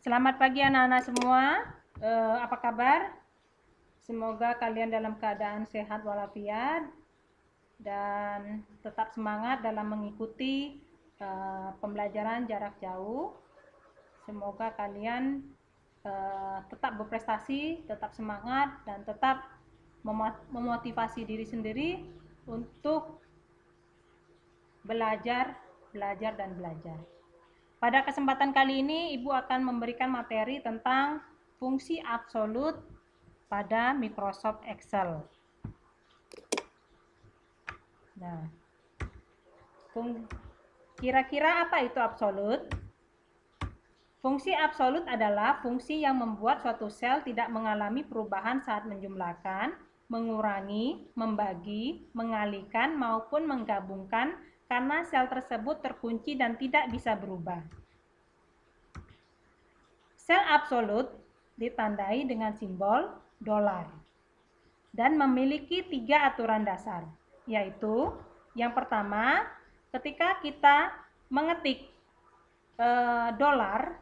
Selamat pagi anak-anak semua. Apa kabar? Semoga kalian dalam keadaan sehat walafiat dan tetap semangat dalam mengikuti pembelajaran jarak jauh. Semoga kalian tetap berprestasi, tetap semangat, dan tetap memotivasi diri sendiri untuk belajar, dan belajar. Pada kesempatan kali ini, Ibu akan memberikan materi tentang fungsi absolut pada Microsoft Excel. Nah, kira-kira apa itu absolut? Fungsi absolut adalah fungsi yang membuat suatu sel tidak mengalami perubahan saat menjumlahkan, mengurangi, membagi, mengalihkan, maupun menggabungkan karena sel tersebut terkunci dan tidak bisa berubah. Sel absolut ditandai dengan simbol dolar dan memiliki 3 aturan dasar, yaitu yang pertama, ketika kita mengetik dolar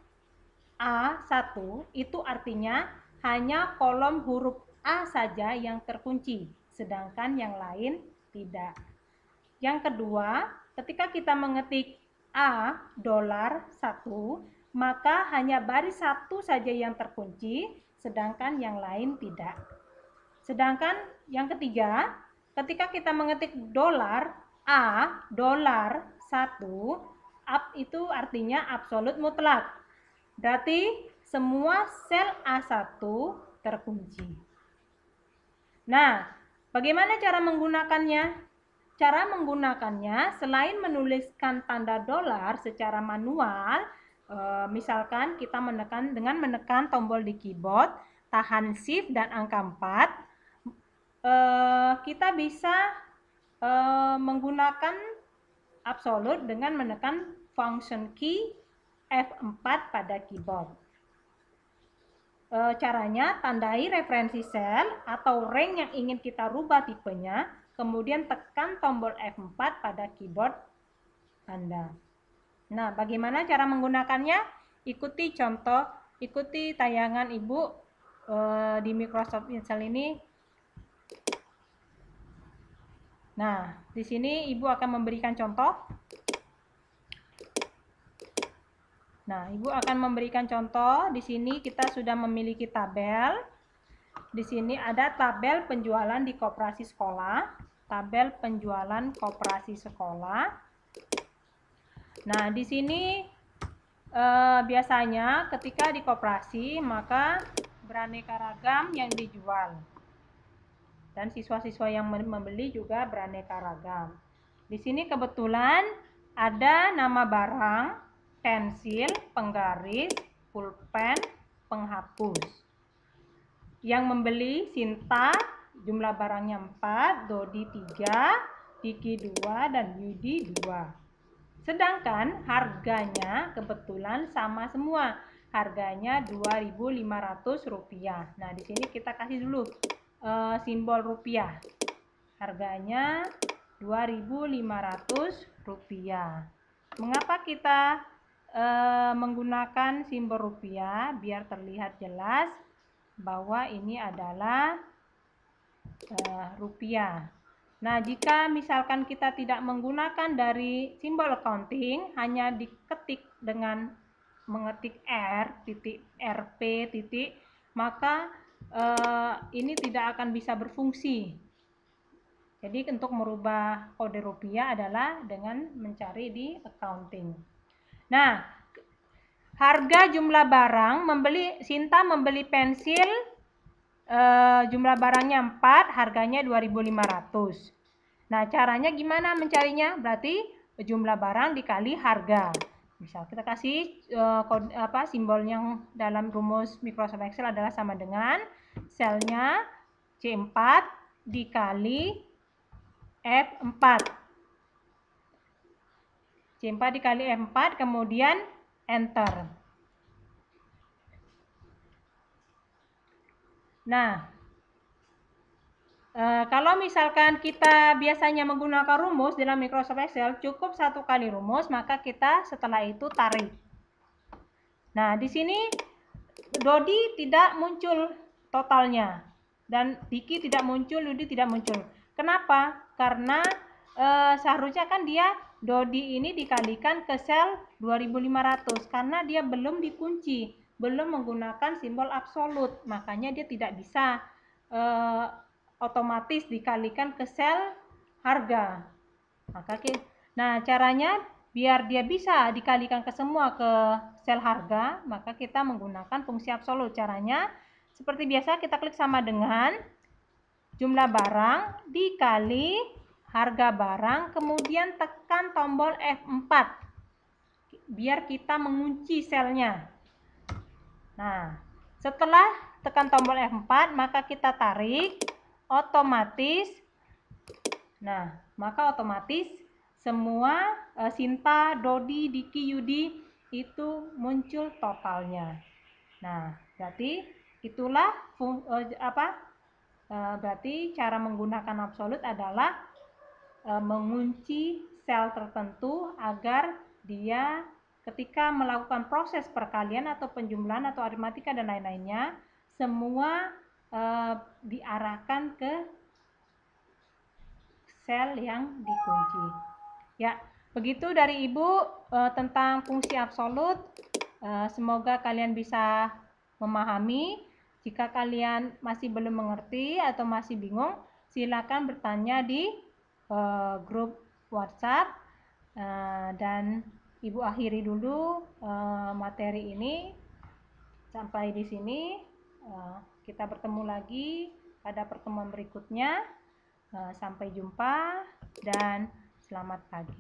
A1, itu artinya hanya kolom huruf A saja yang terkunci, sedangkan yang lain tidak. Yang kedua, ketika kita mengetik $1, maka hanya baris 1 saja yang terkunci, sedangkan yang lain tidak. Sedangkan yang ketiga, ketika kita mengetik $1, itu artinya absolut mutlak. Berarti semua sel A1 terkunci. Nah, bagaimana cara menggunakannya? Cara menggunakannya selain menuliskan tanda dolar secara manual, misalkan kita menekan tombol di keyboard, tahan shift dan angka 4, kita bisa menggunakan absolut dengan menekan function key F4 pada keyboard. Caranya, tandai referensi sel atau rank yang ingin kita rubah tipenya, kemudian tekan tombol F4 pada keyboard Anda. Nah, bagaimana cara menggunakannya? Ikuti tayangan Ibu di Microsoft Excel ini. Nah, di sini Ibu akan memberikan contoh. Nah, Ibu akan memberikan contoh. Di sini kita sudah memiliki tabel. Di sini ada tabel penjualan di koperasi sekolah, tabel penjualan koperasi sekolah. Nah, di sini biasanya ketika di koperasi maka beraneka ragam yang dijual. Dan siswa-siswa yang membeli juga beraneka ragam. Di sini kebetulan ada nama barang, pensil, penggaris, pulpen, penghapus. Yang membeli Sinta, jumlah barangnya 4, Dodi 3, Diki 2, dan Yudi 2. Sedangkan harganya kebetulan sama semua. Harganya Rp2.500. Nah, di sini kita kasih dulu simbol rupiah. Harganya Rp2.500. Mengapa kita menggunakan simbol rupiah? Biar terlihat jelas bahwa ini adalah rupiah. Nah, jika misalkan kita tidak menggunakan dari simbol accounting, hanya diketik dengan mengetik Rp, maka ini tidak akan bisa berfungsi. Jadi untuk merubah kode rupiah adalah dengan mencari di accounting. Nah, harga jumlah barang, Sinta membeli pensil, jumlah barangnya 4, harganya Rp2.500. Nah, caranya gimana mencarinya? Berarti jumlah barang dikali harga. Misal kita kasih simbol yang dalam rumus Microsoft Excel adalah sama dengan selnya C4 dikali F4. C4 dikali F4, kemudian enter. Nah, kalau misalkan kita biasanya menggunakan rumus dalam Microsoft Excel, cukup 1 kali rumus, maka kita setelah itu tarik. Nah, di sini Dodi tidak muncul totalnya, dan Diki tidak muncul, Yudi tidak muncul. Kenapa? Karena seharusnya kan dia Dodi ini dikalikan ke sel 2500 karena dia belum dikunci, belum menggunakan simbol absolut, makanya dia tidak bisa otomatis dikalikan ke sel harga. Nah, caranya biar dia bisa dikalikan ke semua ke sel harga, maka kita menggunakan fungsi absolut. Caranya seperti biasa, kita klik sama dengan jumlah barang dikali harga barang, kemudian tekan tombol F4 biar kita mengunci selnya. Nah, setelah tekan tombol F4 maka kita tarik otomatis. Nah, maka otomatis semua Sinta, Dodi, Diki, Yudi itu muncul totalnya. Nah, berarti itulah berarti cara menggunakan absolut adalah mengunci sel tertentu agar dia ketika melakukan proses perkalian atau penjumlahan atau aritmatika dan lain-lainnya semua diarahkan ke sel yang dikunci. Ya, begitu dari Ibu tentang fungsi absolut. Semoga kalian bisa memahami. Jika kalian masih belum mengerti atau masih bingung, silakan bertanya di grup WhatsApp. Dan Ibu akhiri dulu materi ini. Sampai di sini. Kita bertemu lagi pada pertemuan berikutnya. Sampai jumpa dan selamat pagi.